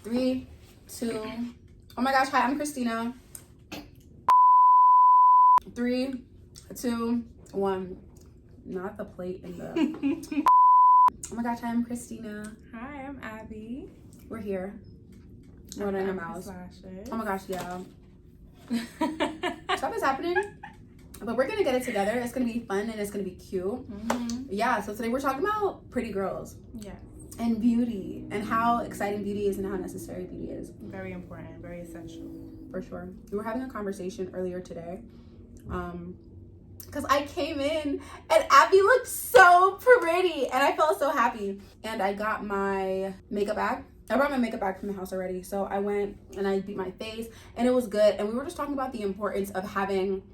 3, 2. Oh my gosh, hi, I'm Christina. 3, 2, 1. Not the plate in the... Oh my gosh, hi, I'm Christina. Hi, I'm Abby. We're here. We're in a mouse. Oh my gosh, yeah. Stuff is happening. But we're going to get it together. It's going to be fun and it's going to be cute. Mm-hmm. Yeah, so today we're talking about pretty girls. Yes. And beauty. And how exciting beauty is and how necessary beauty is. Very important. Very essential. For sure. We were having a conversation earlier today. Because I came in and Abby looked so pretty. And I felt so happy. And I got my makeup bag. I brought my makeup bag from the house already. So I went and I beat my face. And it was good. And we were just talking about the importance of having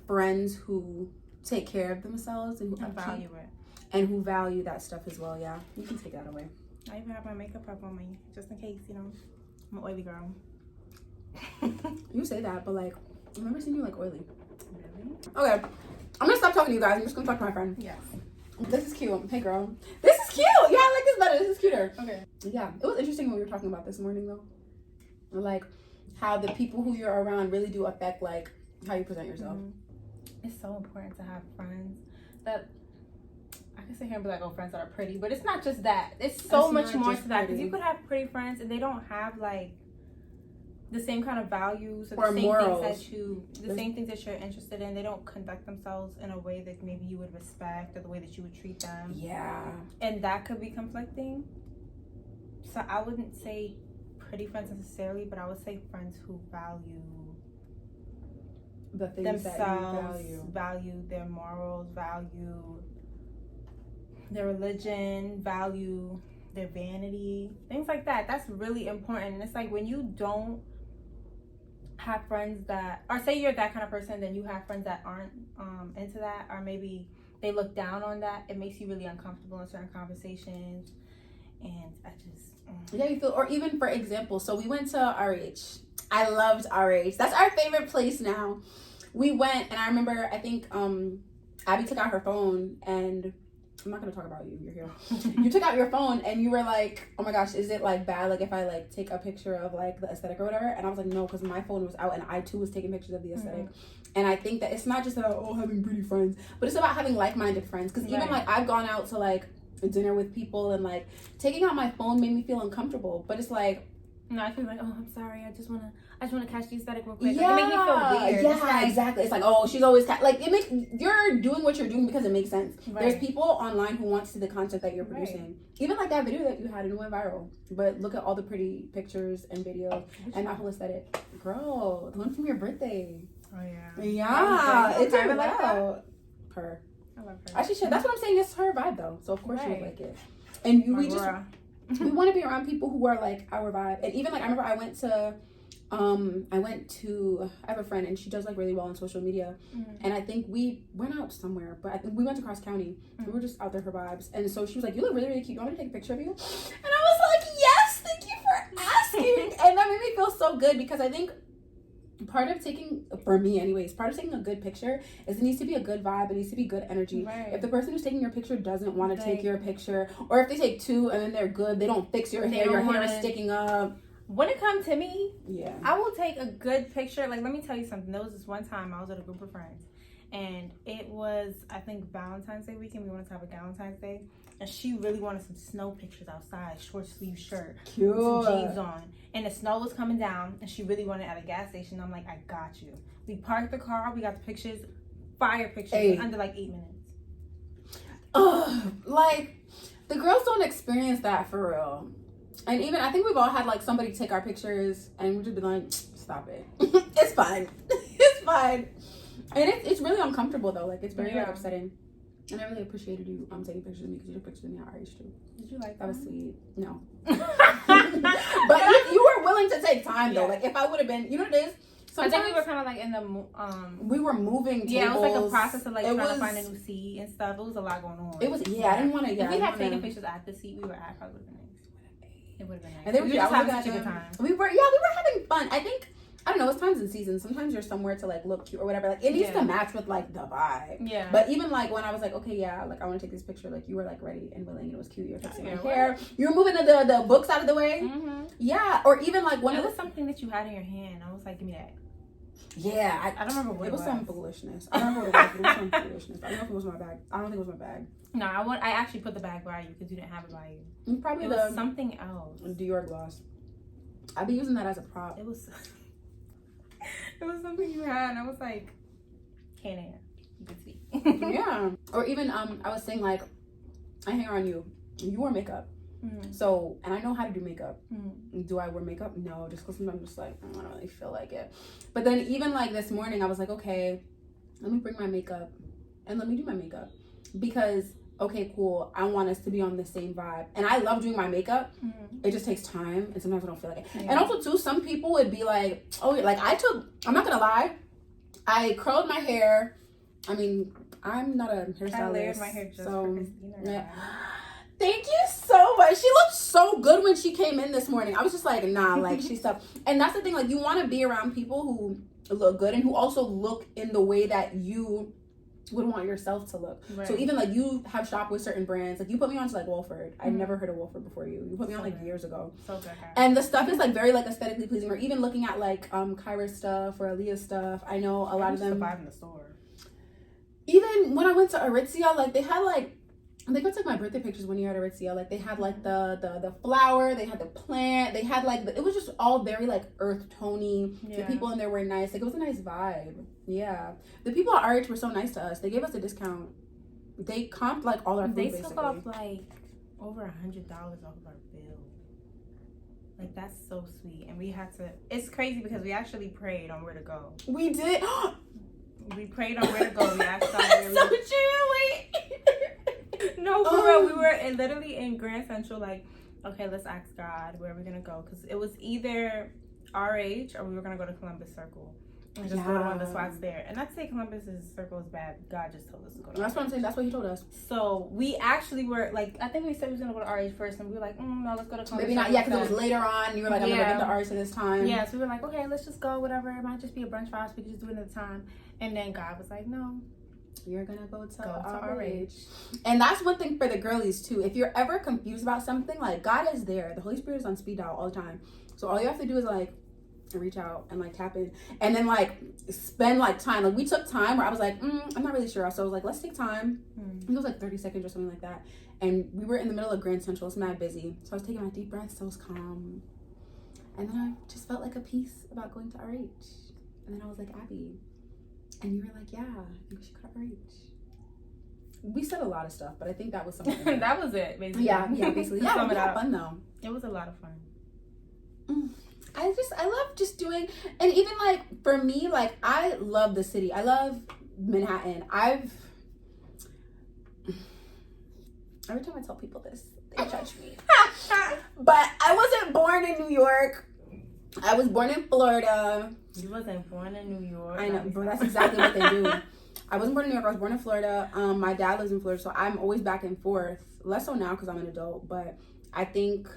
friends who take care of themselves and who value it. And who value that stuff as well. Yeah, you can take that away. I even have my makeup up on me just in case, you know, I'm an oily girl. You say that, but like, I've never seen you like oily. Really? Okay, I'm gonna stop talking to you guys. I'm just gonna talk to my friend. Yes. This is cute. Hey girl. This is cute. Yeah, I like this better. This is cuter. Okay. Yeah, it was interesting what we were talking about this morning though. Like how the people who you're around really do affect like how you present yourself. Mm-hmm. It's so important to have friends that I can sit here and be like, oh, friends that are pretty, but it's not just that. It's so much more to that, because you could have pretty friends and they don't have like the same kind of values or the same morals. Same things that you're interested in. They don't conduct themselves in a way that maybe you would respect or the way that you would treat them. Yeah. And that could be conflicting. So I wouldn't say pretty friends necessarily, but I would say friends who value the things themselves, that you value their morals, value their religion, value their vanity, things like that. That's really important. And it's like when you don't have friends that, or say you're that kind of person, then you have friends that aren't into that, or maybe they look down on that, it makes you really uncomfortable in certain conversations. And I just yeah, you feel, or even for example, so we went to RH. I loved RH. That's our favorite place now. We went, and I remember, I think Abby took out her phone, and I'm not gonna talk about you. You're here. You took out your phone, and you were like, "Oh my gosh, is it like bad? Like if I like take a picture of like the aesthetic or whatever?" And I was like, "No," because my phone was out, and I too was taking pictures of the aesthetic. Mm-hmm. And I think that it's not just about having pretty friends, but it's about having like-minded friends. Because even like I've gone out to like dinner with people, and like taking out my phone made me feel uncomfortable. But it's like. No, I feel like, oh, I'm sorry. I just wanna catch the aesthetic real quick. Yeah, like, it makes me feel weird. Yeah, like, exactly. It's like, oh, she's always like it makes you're doing what you're doing because it makes sense. Right. There's people online who want to see the content that you're producing. Right. Even like that video that you had, and it went viral. But look at all the pretty pictures and videos and that whole aesthetic. Girl, the one from your birthday. Oh yeah. Yeah, it's her like that. Her. I love her. Actually, that's what I'm saying. It's her vibe though. So of course you would like it. And we just. We want to be around people who are like our vibe. And even like I remember I went to I have a friend and she does like really well on social media. Mm-hmm. And I think we went out somewhere, but I think we went to cross county. Mm-hmm. We were just out there for vibes. And so she was like, "You look really, really cute. You want me to take a picture of you?" And I was like, "Yes, thank you for asking." And that made me feel so good because I think part of taking a good picture is it needs to be a good vibe. It needs to be good energy. Right. If the person who's taking your picture doesn't want to take your picture, or if they take two and then they're good, they don't fix your hair, your hair is sticking up. When it comes to me, yeah, I will take a good picture. Like, let me tell you something. There was this one time I was with a group of friends, and it was, I think, Valentine's Day weekend. We wanted to have a Valentine's Day, and she really wanted some snow pictures outside, short sleeve shirt, cute, with some jeans on, and the snow was coming down, and she really wanted it at a gas station. I'm like, I got you. We parked the car. We got the pictures, fire pictures, under like 8 minutes. Ugh, like the girls don't experience that for real. And even I think we've all had like somebody take our pictures and we've just been like, "Stop it, it's fine, it's fine." And it's really uncomfortable though. Like it's very like upsetting. And I really appreciated you taking pictures of me because you took pictures of me at RH too. Did you like that? Was sweet. No. But if you were willing to take time though, like if I would have been, you know what it is. I think we were kind of like in the we were moving tables. Yeah, it was like a process of like trying to find a new seat and stuff. It was a lot going on. It was I didn't want to. If we had taken pictures at the seat we were at, probably would have been nice. It would have been nice. And they were just having such a good time. We were having fun. I think I don't know, it's times and seasons. Sometimes you're somewhere to like look cute or whatever. Like it needs to match with like the vibe. Yeah. But even like when I was like, okay, yeah, like I want to take this picture, like you were like ready and willing and it was cute. You were fixing my hair. You were moving the books out of the way. Mm-hmm. Yeah, or even like it was something that you had in your hand. I was like, give me that. Yeah, I don't remember what it was. Some foolishness. I don't know what it was. It was some foolishness. I don't know if it was my bag. I don't think it was my bag. No, I actually put the bag by you because you didn't have it by you. Probably it was something else. Dior gloss. I'd be using that as a prop. It was something you had, and I was like, can't you can see. Yeah. Or even I was saying like, I hang around you. You wear makeup. Mm-hmm. So, and I know how to do makeup. Mm-hmm. Do I wear makeup? No, just because I'm just like, I don't really feel like it. But then even like this morning, I was like, okay, let me bring my makeup and let me do my makeup. Because, okay, cool, I want us to be on the same vibe. And I love doing my makeup. Mm-hmm. It just takes time and sometimes I don't feel like it. Yeah. And also too, some people would be like, oh, like I'm not gonna lie, I curled my hair. I mean, I'm not a hairstylist. I layered my hair just for Christina. Yeah. Thank you so much. She looked so good when she came in this morning. I was just like, nah, like she's tough. And that's the thing, like you want to be around people who look good and who also look in the way that you would want yourself to look. Right. So even like you have shopped with certain brands, like you put me on to like Wolford. I'd never heard of Wolford before you. You put me on like years ago. So good. And the stuff is like very like aesthetically pleasing. Or even looking at like Kyra's stuff or Aaliyah's stuff. I know a lot of them survive in the store. Even when I went to Aritzia, like they had like, I think I took my birthday pictures when you were at Aritzia. Like they had like the flower, they had the plant, they had like it was just all very like earth tony. Yeah. The people in there were nice. Like it was a nice vibe. Yeah, the people at RH were so nice to us. They gave us a discount. They comped like all our food. They took off like over $100 off of our bill. Like that's so sweet, and we had to. It's crazy because we actually prayed on where to go. We did. We prayed on where to go. We asked God where so true. No, for real. We were literally in Grand Central, like, okay, let's ask God where we're gonna go, because it was either RH or we were gonna go to Columbus Circle and just go to one of the spots there. And not to say Columbus's Circle is bad. God just told us to go to That's what I'm saying. That's what he told us. So we actually were like, I think we said we was gonna go to RH first, and we were like, no, let's go to Columbus. Maybe not. Yeah, because it was later on. You were like, I'm never been to RH at this time. Yeah, so we were like, okay, let's just go. Whatever. It might just be a brunch for us. We can just do it at the time. And then God was like, no. You're gonna go to RH. And that's one thing for the girlies too. If you're ever confused about something, like God is there. The Holy Spirit is on speed dial all the time. So all you have to do is like reach out and like tap in, and then like spend like time. Like we took time where I was like, I'm not really sure. So I was like, let's take time. It was like 30 seconds or something like that. And we were in the middle of Grand Central. It's mad busy. So I was taking my deep breaths. So I was calm. And then I just felt like a peace about going to RH. And then I was like, Abby. And you were like, yeah, I think we should go to RH. We said a lot of stuff, but I think that was something. That was it, basically. Yeah, basically. Yeah, we had fun though. It was a lot of fun. I love just doing, and even like for me, like I love the city. I love Manhattan. Every time I tell people this, they judge me. But I wasn't born in New York. I was born in Florida. You wasn't born in New York. I know, but that's exactly what they do. I wasn't born in New York. I was born in Florida. My dad lives in Florida, so I'm always back and forth. Less so now because I'm an adult, but I think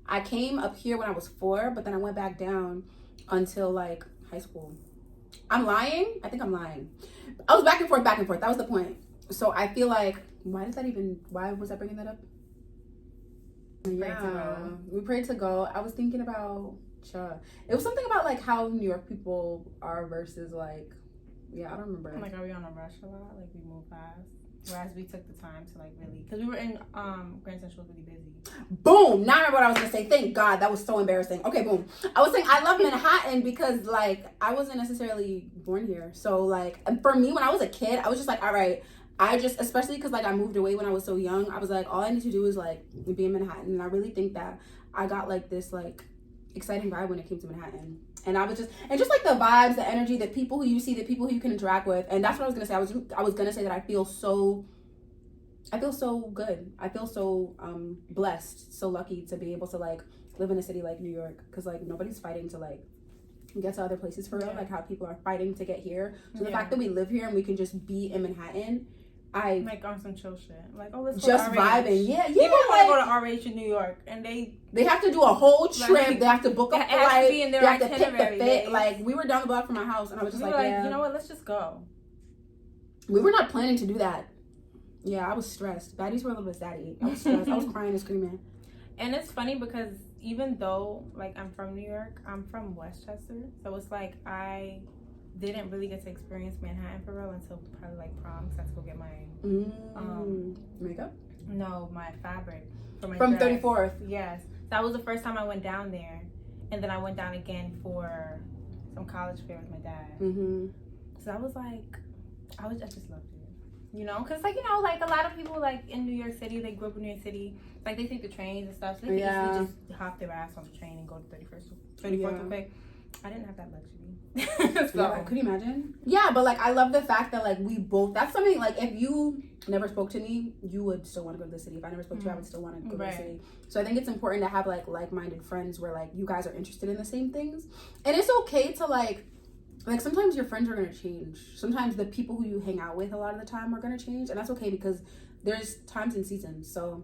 I came up here when I was 4, but then I went back down until like high school. I'm lying? I think I'm lying. I was back and forth. That was the point. So I feel like, why was I bringing that up? Yeah, we prayed to go. I was thinking about, it was something about like how New York people are versus like, I don't remember. Like, are we on a rush a lot? Like, we move fast? Whereas we took the time to like really, because we were in Grand Central, really busy. Boom! Now I remember what I was gonna say. Thank God, that was so embarrassing. Okay, boom. I was saying I love Manhattan because like I wasn't necessarily born here. So like for me, when I was a kid, I was just like, all right. I just, especially because like I moved away when I was so young, I was like, all I need to do is like be in Manhattan. And I really think that I got like this like exciting vibe when it came to Manhattan. And I was just like the vibes, the energy, the people who you see, the people who you can interact with. And that's what I was gonna say. I was gonna say that I feel so good. I feel so blessed, so lucky to be able to like live in a city like New York, because like nobody's fighting to like get to other places for real, like how people are fighting to get here. So the fact that we live here and we can just be in Manhattan, like on some chill shit. Like, oh, let's go just to RH. Vibing. Yeah. People want to go to RH in New York, and they have to do a whole trip. Like, they have to book a flight. Be in their they have to pick the fit. Days. Like, we were down the block from my house, and I was just like, you know what? Let's just go. We were not planning to do that. Yeah, I was stressed. Baddies were a little bit zaddy. I was stressed. I was crying and screaming. And it's funny because even though like I'm from New York, I'm from Westchester, so it's like I didn't really get to experience Manhattan for real until probably like prom, because I had to go get my makeup. No, my fabric for my from dress. 34th. Yes, that was the first time I went down there, and then I went down again for some college fair with my dad. So I was like, I just loved it, you know, because like, you know, like a lot of people like in New York City, they grew up in New York City, like they take the trains and stuff, so they can easily just hop their ass on the train and go to 34th quick. I didn't have that luxury. So could you imagine? Yeah, but like I love the fact that like we both, that's something like if you never spoke to me, you would still want to go to the city. If I never spoke to you, I would still want to go to the city. So I think it's important to have like-minded friends where like you guys are interested in the same things. And it's okay to like sometimes your friends are going to change. Sometimes the people who you hang out with a lot of the time are going to change, and that's okay because there's times and seasons. So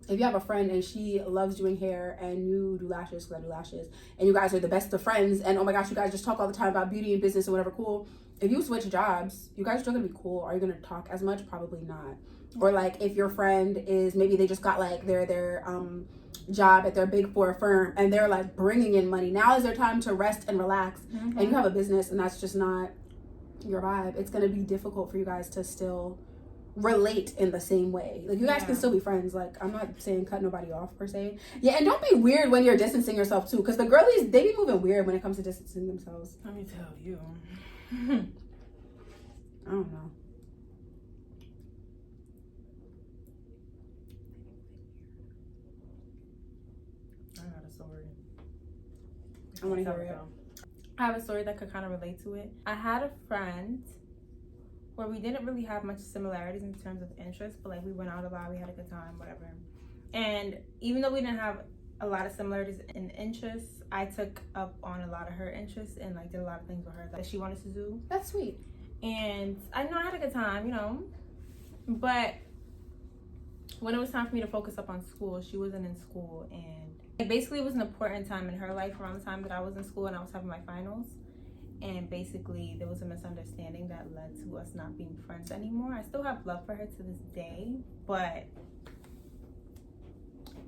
if you have a friend and she loves doing hair and you do lashes because I do lashes, and you guys are the best of friends, and oh my gosh, you guys just talk all the time about beauty and business and whatever, cool. If you switch jobs, you guys are still gonna be cool. Are you gonna talk as much? Probably not. Or like if your friend is, maybe they just got like their job at their big four firm and they're like bringing in money. Now is their time to rest and relax, and you have a business and that's just not your vibe. It's gonna be difficult for you guys to still relate in the same way. Like you guys can still be friends. Like I'm not saying cut nobody off per se. Yeah, and don't be weird when you're distancing yourself too, because the girlies, they be moving weird when it comes to distancing themselves. Let me tell you. I don't know. I got a story. I want to hear it. I have a story that could kind of relate to it. I had a friend where we didn't really have much similarities in terms of interests, but like we went out a lot, we had a good time, whatever. And even though we didn't have a lot of similarities in interests, I took up on a lot of her interests and like did a lot of things with her that she wanted to do. That's sweet. And I know I had a good time, you know, but when it was time for me to focus up on school, she wasn't in school, and it basically was an important time in her life around the time that I was in school and I was having my finals. And basically there was a misunderstanding that led to us not being friends anymore. I still have love for her to this day, but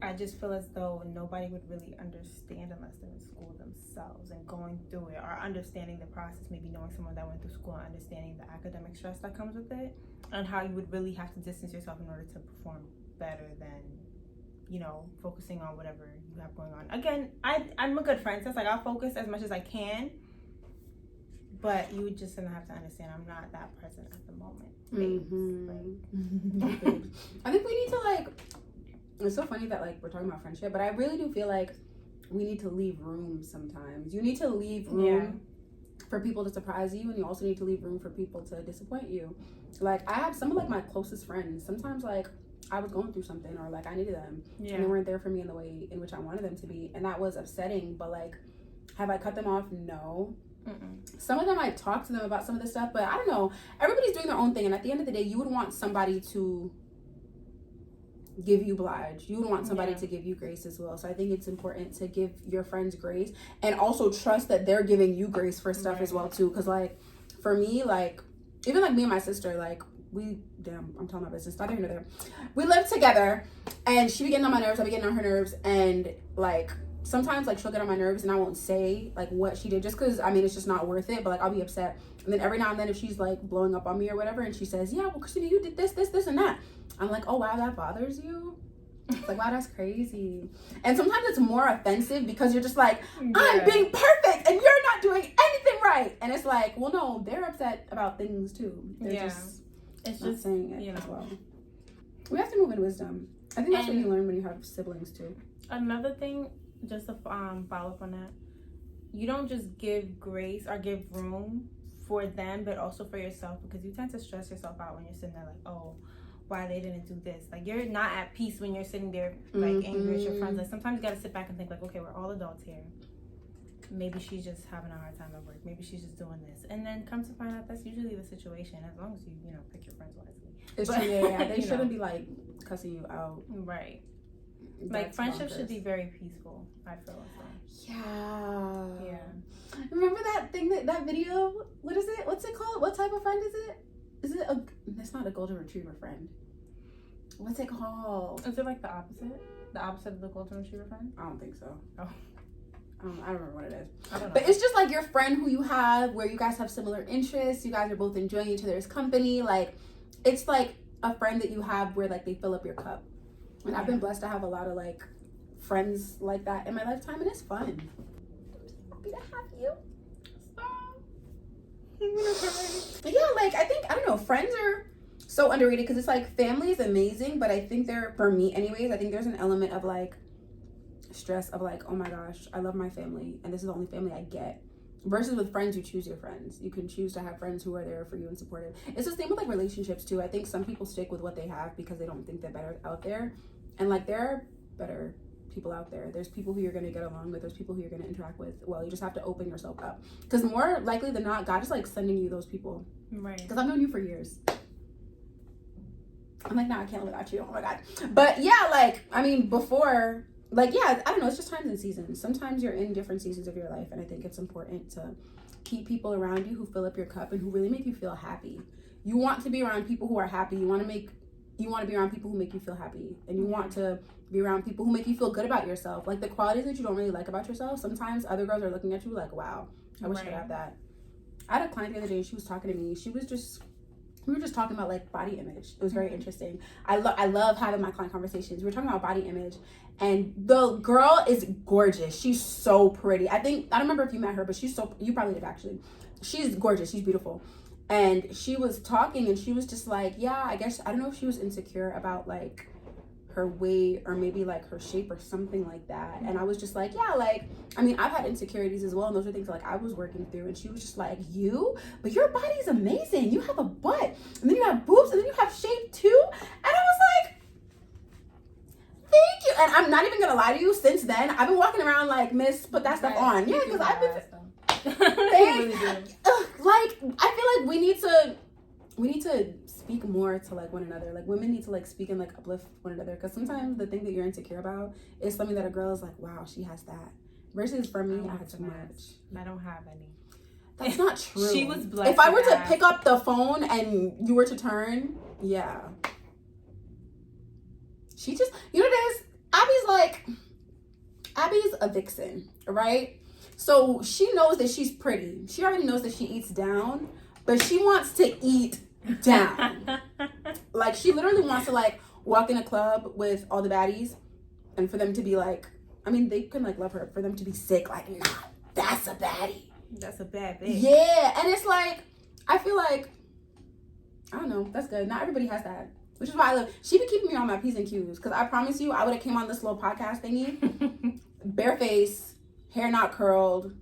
I just feel as though nobody would really understand unless they're in school themselves and going through it, or understanding the process, maybe knowing someone that went through school and understanding the academic stress that comes with it, and how you would really have to distance yourself in order to perform better than, you know, focusing on whatever you have going on. Again, I'm a good friend, so it's like I'll focus as much as I can, but you would just gonna have to understand I'm not that present at the moment. I think we need to like, it's so funny that like we're talking about friendship, but I really do feel like we need to leave room sometimes. You need to leave room for people to surprise you, and you also need to leave room for people to disappoint you. Like I have some of like my closest friends, sometimes like I was going through something or like I needed them and they weren't there for me in the way in which I wanted them to be, and that was upsetting. But like, have I cut them off? No. Some of them I talked to them about some of the stuff, but I don't know, everybody's doing their own thing, and at the end of the day you would want somebody to give you oblige. You would want somebody to give you grace as well. So I think it's important to give your friends grace and also trust that they're giving you grace for stuff as well too. Because like for me, like even like me and my sister, like I'm telling my business, neither here nor there. We live together and she be getting on my nerves, I be getting on her nerves, and like sometimes like she'll get on my nerves and I won't say like what she did just because I mean it's just not worth it, but like I'll be upset. And then every now and then if she's like blowing up on me or whatever and she says, yeah, well Christina, you did this and that, I'm like, oh wow, that bothers you? It's like, wow, that's crazy. And sometimes it's more offensive because you're just like, I'm being perfect and you're not doing anything right. And it's like, well no, they're upset about things too. They're it's just saying it as well. We have to move in wisdom. I think that's what you learn when you have siblings too. Another thing, just to follow up on that, you don't just give grace or give room for them, but also for yourself, because you tend to stress yourself out when you're sitting there like, oh, why they didn't do this. Like you're not at peace when you're sitting there like angry at your friends. Like sometimes you gotta sit back and think like, okay, we're all adults here. Maybe she's just having a hard time at work. Maybe she's just doing this, and then come to find out that's usually the situation. As long as you know pick your friends wisely. It's true. Yeah. They shouldn't be like cussing you out. Right. Like friendship should be very peaceful, I feel like. Yeah. Remember that thing, that video? What is it? What's it called? What type of friend is it? Is it it's not a golden retriever friend. What's it called? Is it like the opposite? The opposite of the golden retriever friend? I don't think so. Oh. I don't remember what it is. I don't know. But it's just like your friend who you have where you guys have similar interests. You guys are both enjoying each other's company. Like, it's like a friend that you have where like they fill up your cup. And I've been blessed to have a lot of like friends like that in my lifetime, and it's fun. Happy to have you. But yeah, like I don't know, friends are so underrated because it's like family is amazing, but I think for me anyways, I think there's an element of like stress of like, oh my gosh, I love my family and this is the only family I get. Versus with friends, you choose your friends. You can choose to have friends who are there for you and supportive. It's the same with like relationships too. I think some people stick with what they have because they don't think they're better out there. And like there are better people out there. There's people who you're going to get along with. There's people who you're going to interact with. Well, you just have to open yourself up. Because more likely than not, God is like sending you those people. Right. Because I've known you for years. I'm like, nah, I can't live without you. Oh my God. But yeah, like, I mean, before, like, yeah, I don't know. It's just times and seasons. Sometimes you're in different seasons of your life. And I think it's important to keep people around you who fill up your cup and who really make you feel happy. You want to be around people who are happy. You want to be around people who make you feel happy. And you want to be around people who make you feel good about yourself. Like the qualities that you don't really like about yourself, sometimes other girls are looking at you like, wow, I wish I could have that. I had a client the other day and she was talking to me. We were just talking about like body image. It was very interesting. I love having my client conversations. We were talking about body image and the girl is gorgeous. She's so pretty. I don't remember if you met her, but you probably did actually. She's gorgeous. She's beautiful. And she was talking and she was just like, yeah, I guess, I don't know if she was insecure about like her weight or maybe like her shape or something like that. And I was just like, yeah, like, I mean, I've had insecurities as well. And those are things like I was working through. And she was just like, but your body's amazing. You have a butt and then you have boobs and then you have shape too. And I was like, thank you. And I'm not even going to lie to you. Since then, I've been walking around like, miss, put that stuff on. Yeah, because I've been... Like I feel like we need to speak more to like one another. Like women need to like speak and like uplift one another, because sometimes the thing that you're insecure about is something that a girl is like, wow, she has that, versus for me, I have too much. I don't have any. That's not true. She was blessed. If I were to pick up the phone and you were to turn, yeah, she just, you know what it is, Abby's a vixen, right? So she knows that she's pretty. She already knows that she eats down, but she wants to eat down. Like she literally wants to like walk in a club with all the baddies and for them to be like, I mean, they can like love her, for them to be sick. Like, nah, that's a baddie. That's a bad bitch. Yeah. And it's like, I feel like, I don't know, that's good. Not everybody has that. Which is why I love, she be keeping me on my P's and Q's. Because I promise you, I would have came on this little podcast thingy, bare face, hair not curled.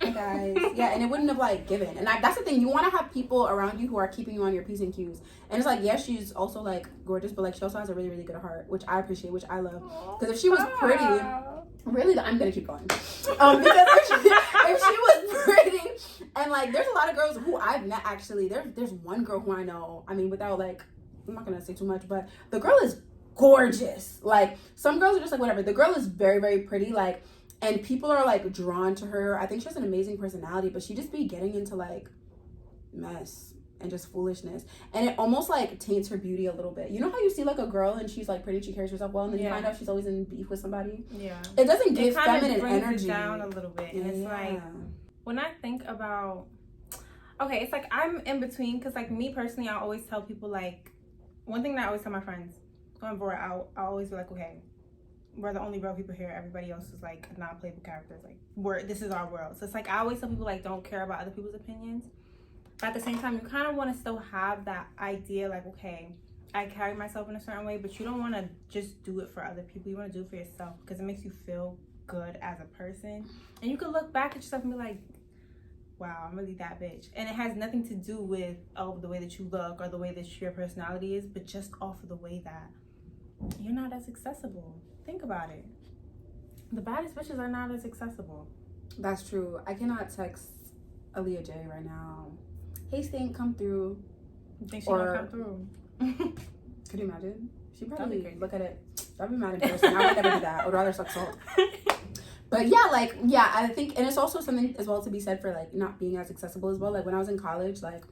Hi guys. Yeah, and it wouldn't have like given. And that's the thing. You want to have people around you who are keeping you on your P's and Q's. And it's like, yes, she's also like gorgeous, but like she also has a really, really good heart, which I appreciate, which I love. Because if she was pretty, really, I'm gonna keep going. Because if she was pretty, and like, there's a lot of girls who I've met actually. There's one girl who I know. I mean, without like, I'm not gonna say too much, but the girl is gorgeous. Like some girls are just like whatever. The girl is very, very pretty. Like, and people are like drawn to her. I think she has an amazing personality, but she just be getting into like mess and just foolishness, and it almost like taints her beauty a little bit. You know how you see like a girl and she's like pretty, she carries herself well, and then you find out she's always in beef with somebody. Yeah, it doesn't give feminine energy. It down a little bit, and it's like when I think about, okay, it's like I'm in between, because like me personally, I always tell people like, one thing that I always tell my friends going forward, I always be like, okay, we're the only real people here. Everybody else is like non-playable characters. Like this is our world. So it's like I always tell people like, don't care about other people's opinions. But at the same time, you kind of want to still have that idea like, okay, I carry myself in a certain way, but you don't want to just do it for other people. You want to do it for yourself, because it makes you feel good as a person. And you can look back at yourself and be like, wow, I'm really that bitch. And it has nothing to do with the way that you look or the way that your personality is, but just off of the way that you're not as accessible. Think about it. The baddest bitches are not as accessible. That's true. I cannot text Aaliyah J right now. Hey, Stink, come through. You think she gonna come through? Could you imagine? She probably look at it. I'd be mad in person. I would never do that. I would rather suck salt. But yeah, like, yeah, I think, and it's also something as well to be said for like not being as accessible as well. Like when I was in college, like,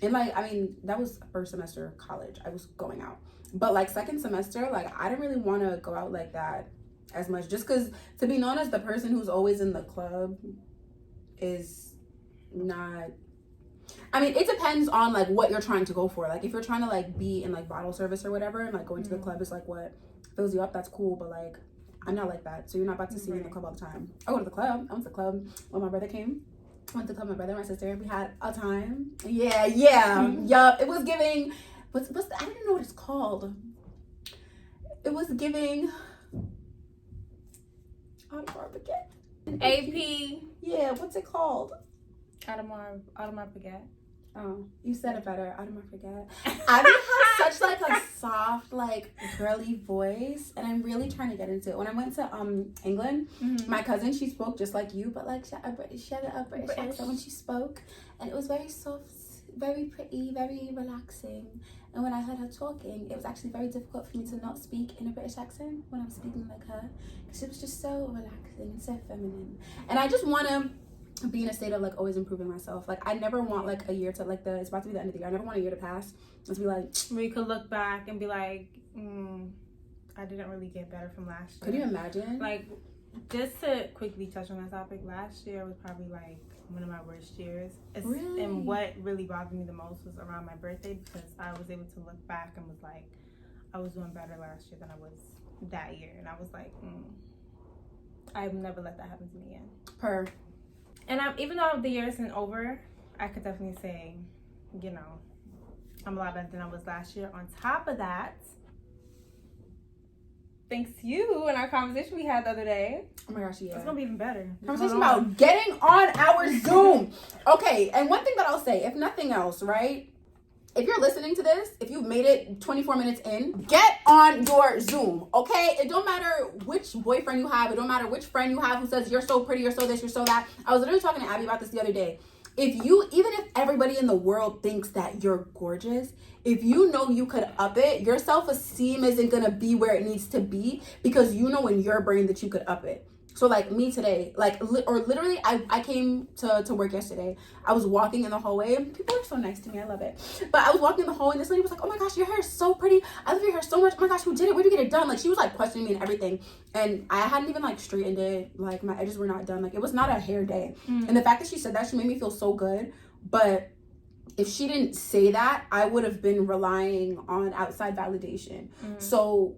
and like, I mean, that was first semester of college. I was going out. But like second semester, like I didn't really want to go out like that as much, just because to be known as the person who's always in the club is not. I mean, it depends on like what you're trying to go for. Like if you're trying to like be in like bottle service or whatever, and like going to the club is like what fills you up, that's cool. But like I'm not like that, so you're not about to see me in the club all the time. I go to the club. I went to the club when my brother came. I went to the club with my brother and my sister. We had a time. Yeah. Yup. It was giving. What's I don't even know what it's called. It was giving. I forget. AP. Yeah. What's it called? Audemars Piguet. Oh, you said it better. Audemars Piguet. Abby has such like a soft, like girly voice, and I'm really trying to get into it. When I went to England, my cousin, she spoke just like you, but like she had a British accent when she spoke, and it was very soft, very pretty, very relaxing. And when I heard her talking, it was actually very difficult for me to not speak in a British accent when I was speaking like her, because it was just so relaxing and so feminine. And I just want to be in a state of like always improving myself. Like I never want like a year to like it's about to be the end of the year. I never want a year to pass and to be like where you could look back and be like, I didn't really get better from last year. Could you imagine? Like, just to quickly touch on that topic, last year was probably like one of my worst years. Really? And what really bothered me the most was around my birthday, because I was able to look back and was like, I was doing better last year than I was that year. And I was like, I've never let that happen to me again. And even though the year isn't over, I could definitely say, you know, I'm a lot better than I was last year. On top of that, thanks to you and our conversation we had the other day. Oh my gosh, yeah. It's going to be even better. Conversation about getting on our Zoom. Okay, and one thing that I'll say, if nothing else, right? If you're listening to this, if you've made it 24 minutes in, get on your Zoom, okay? It don't matter which boyfriend you have. It don't matter which friend you have who says you're so pretty, you're so this, you're so that. I was literally talking to Abby about this the other day. Even if everybody in the world thinks that you're gorgeous, if you know you could up it, your self-esteem isn't going to be where it needs to be, because you know in your brain that you could up it. So like me today, literally, I came to work yesterday. I was walking in the hallway. People are so nice to me. I love it. But I was walking in the hallway and this lady was like, oh my gosh, your hair is so pretty. I love your hair so much. Oh my gosh, who did it? Where did you get it done? Like she was like questioning me and everything. And I hadn't even like straightened it. Like my edges were not done. Like it was not a hair day. And the fact that she said that, she made me feel so good. But if she didn't say that, I would have been relying on outside validation. So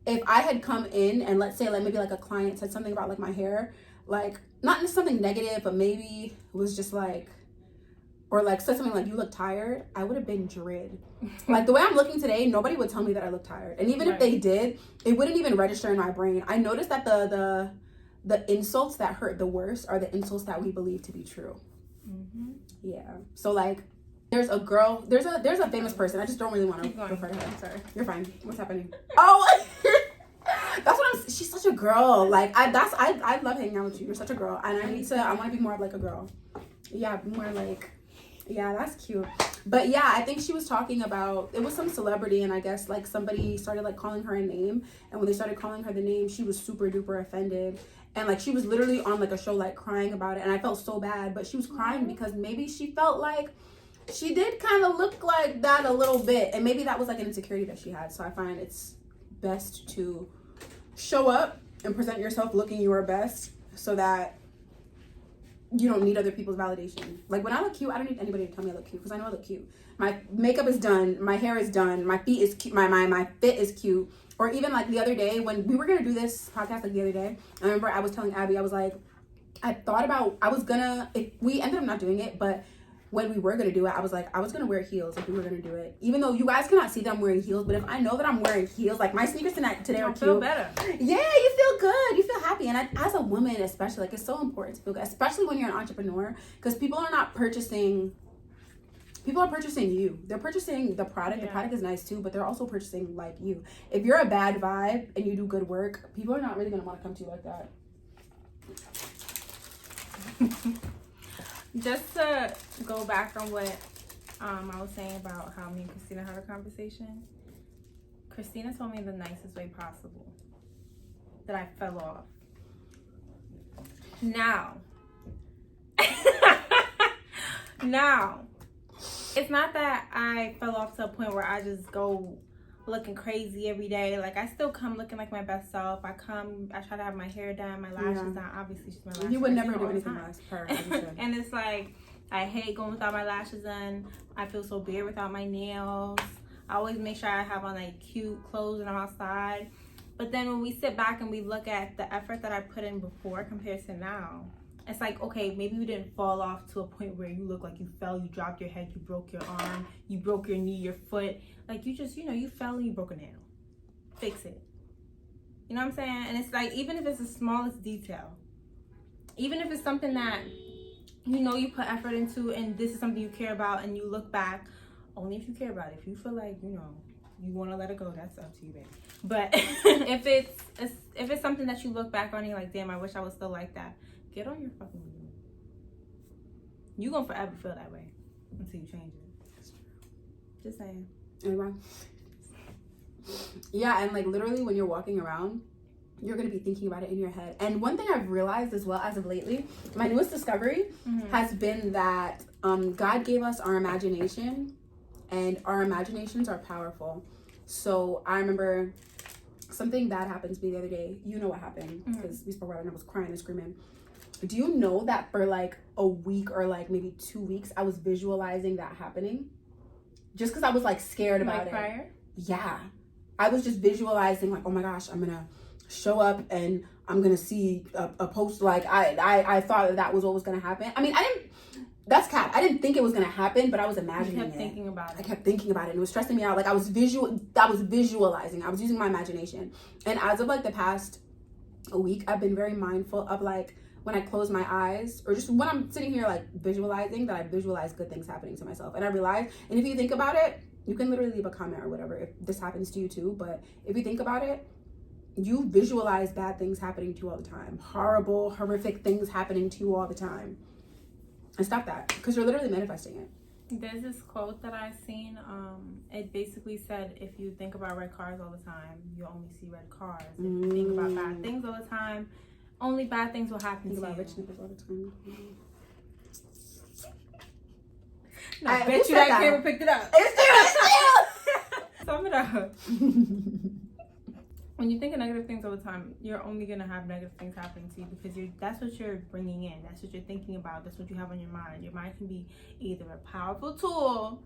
if I had come in and let's say like maybe like a client said something about like my hair, like not something negative, but maybe was just like, or like said something like you look tired, I would have been dread. Like the way I'm looking today, nobody would tell me that I look tired. And even if they did, it wouldn't even register in my brain. I noticed that the insults that hurt the worst are the insults that we believe to be true. Yeah. So like there's a girl, there's a famous person. I just don't really want to refer to her. I'm sorry. You're fine. What's happening? Oh, that's what she's such a girl. Like I love hanging out with you. You're such a girl. And I want to be more of like a girl. Yeah, more like, yeah, that's cute. But yeah, I think she was talking about, it was some celebrity, and I guess like somebody started like calling her a name. And when they started calling her the name, she was super duper offended. And like she was literally on like a show like crying about it. And I felt so bad, but she was crying because maybe she felt like she did kind of look like that a little bit, and maybe that was like an insecurity that she had. So I find it's best to show up and present yourself looking your best, so that you don't need other people's validation. Like when I look cute, I don't need anybody to tell me I look cute, because I know I look cute. My makeup is done, my hair is done, my feet is cute, my fit is cute. Or even like the other day when we were gonna do this podcast, like the other day, I remember I was telling Abby, I was like, I thought about, if we ended up not doing it, but when we were going to do it, I was like, I was going to wear heels if we were going to do it. Even though you guys cannot see that I'm wearing heels, but if I know that I'm wearing heels, like my sneakers today are cute. Feel better. Yeah, you feel good. You feel happy. And as a woman, especially, like it's so important to feel good, especially when you're an entrepreneur, because people are purchasing you. They're purchasing the product. Yeah. The product is nice too, but they're also purchasing like you. If you're a bad vibe and you do good work, people are not really going to want to come to you like that. Just to go back on what I was saying about how me and Christina had a conversation. Christina told me in the nicest way possible that I fell off. Now, it's not that I fell off to a point where I just go looking crazy every day. Like, I still come looking like my best self. I try to have my hair done, my lashes done. Obviously, just my lashes. You would never do anything less. And it's like, I hate going without my lashes done. I feel so weird without my nails. I always make sure I have on like cute clothes when I'm outside. But then when we sit back and we look at the effort that I put in before compared to now, it's like, okay, maybe you didn't fall off to a point where you look like you fell, you dropped your head, you broke your arm, you broke your knee, your foot. Like, you just, you fell and you broke a nail. Fix it. You know what I'm saying? And it's like, even if it's the smallest detail, even if it's something that, you put effort into and this is something you care about, and you look back, only if you care about it. If you feel like, you want to let it go, that's up to you, baby. But if it's something that you look back on and you're like, damn, I wish I was still like that, get on your fucking knees. You're going to forever feel that way until you change it. Just saying. Anyway. Yeah, and like literally when you're walking around, you're going to be thinking about it in your head. And one thing I've realized as well as of lately, my newest discovery has been that God gave us our imagination, and our imaginations are powerful. So I remember something bad happened to me the other day. You know what happened, because we spoke about it and I was crying and screaming. Do you know that for like a week or like maybe 2 weeks, I was visualizing that happening? Just because I was like scared about it. Prior? Yeah. I was just visualizing like, oh my gosh, I'm going to show up and I'm going to see a post. Like I thought that was what was going to happen. I mean, that's cap. I didn't think it was going to happen, but I was imagining it. You kept thinking about it. I kept thinking about it, and it was stressing me out. Like I was visualizing. I was using my imagination. And as of like the past a week, I've been very mindful of like when I close my eyes or just when I'm sitting here like visualizing, that I visualize good things happening to myself. And I realize, and if you think about it, you can literally leave a comment or whatever if this happens to you too. But if you think about it, you visualize bad things happening to you all the time. Horrible, horrific things happening to you all the time. And stop that, because you're literally manifesting it. There's this quote that I've seen. It basically said, if you think about red cars all the time, you only see red cars. If you think about bad things all the time, only bad things will happen to you. Think about rich niggas all the time. I bet you that camera picked it up. It's still. Sum it up. When you think of negative things all the time, you're only going to have negative things happening to you because that's what you're bringing in. That's what you're thinking about. That's what you have on your mind. Your mind can be either a powerful tool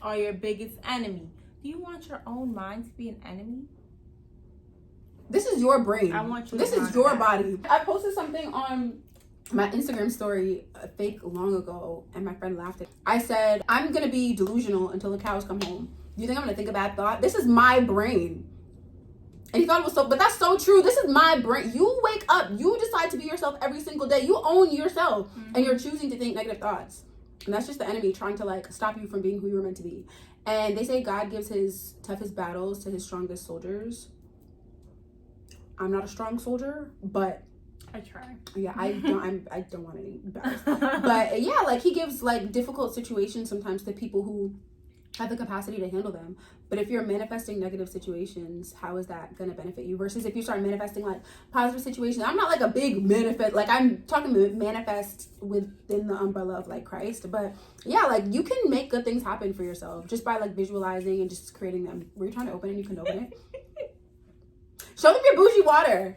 or your biggest enemy. Do you want your own mind to be an enemy? This is your brain. I want you. This is your body. I posted something on my Instagram story fake long ago, and my friend laughed at it. I said, I'm going to be delusional until the cows come home. Do you think I'm going to think a bad thought? This is my brain. And he thought it was so, but that's so true. This is my brain. You wake up, you decide to be yourself every single day. You own yourself, and you're choosing to think negative thoughts. And that's just the enemy trying to like stop you from being who you were meant to be. And they say God gives his toughest battles to his strongest soldiers. I'm not a strong soldier, but I try. Yeah, I don't want any battles. But yeah, like he gives like difficult situations sometimes to people who have the capacity to handle them. But if you're manifesting negative situations, how is that going to benefit you? Versus if you start manifesting like positive situations. I'm not like a big manifest, like I'm talking manifest within the umbrella of like Christ. But yeah, like you can make good things happen for yourself just by like visualizing and just creating them. Were you trying to open it? You can open it. Show them your bougie water.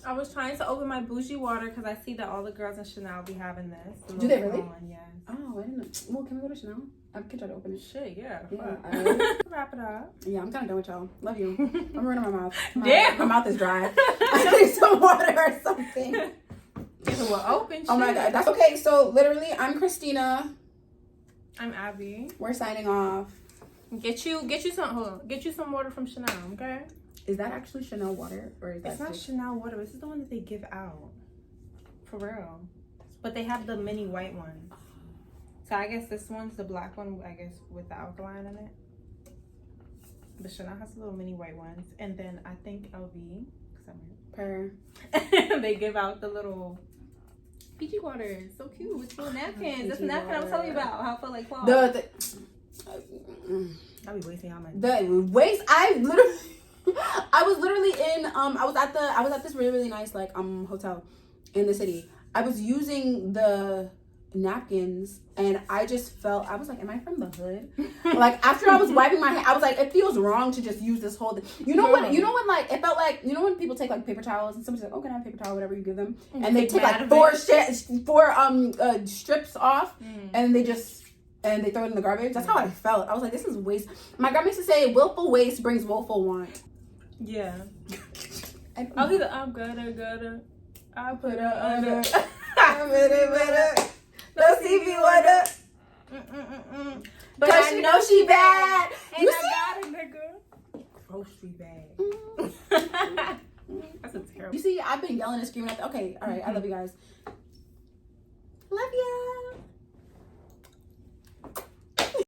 I was trying to open my bougie water because I see that all the girls in Chanel be having this. Do they really? Yes. Oh, I didn't know. Well, can we go to Chanel? I can try to open it. Shit, yeah. Right. Wrap it up. Yeah, I'm kind of done with y'all. Love you. I'm running my mouth. Damn. My mouth is dry. I need some water or something. If it were open, oh my God. That's okay. So literally, I'm Christina. I'm Abby. We're signing off. Get you some water from Chanel, okay? Is that actually Chanel water, or is that? It's not Chanel water. This is the one that they give out, for real. But they have the mini white ones. So I guess this one's the black one. I guess with the alkaline in it. But Chanel has the little mini white ones, and then I think LV, they give out the little Fiji water. It's so cute with little napkins. That's the napkin I'm telling you about. How I feel like cloth. I'll be wasting how much. I was literally in I was at this really nice like hotel in the city. I was using the napkins, and I just felt, I was like, am I from the hood? Like, after I was wiping my hand, I was like, it feels wrong to just use this whole thing. You know what, like, it felt like, you know when people take, like, paper towels, and somebody's like, oh, can I have paper towel, whatever you give them, and they take, like, four strips off, and they just, and they throw it in the garbage. That's how I felt. I was like, this is waste. My grandma used to say, willful waste brings woeful want. Yeah. I'll be the, I'm gonna, I'll put her under. I'm better. No CV wonder. But I know she bad. And You I got a nigga. Grocery bag. That's a terrible. You see, I've been yelling and screaming at okay, all right, I love you guys.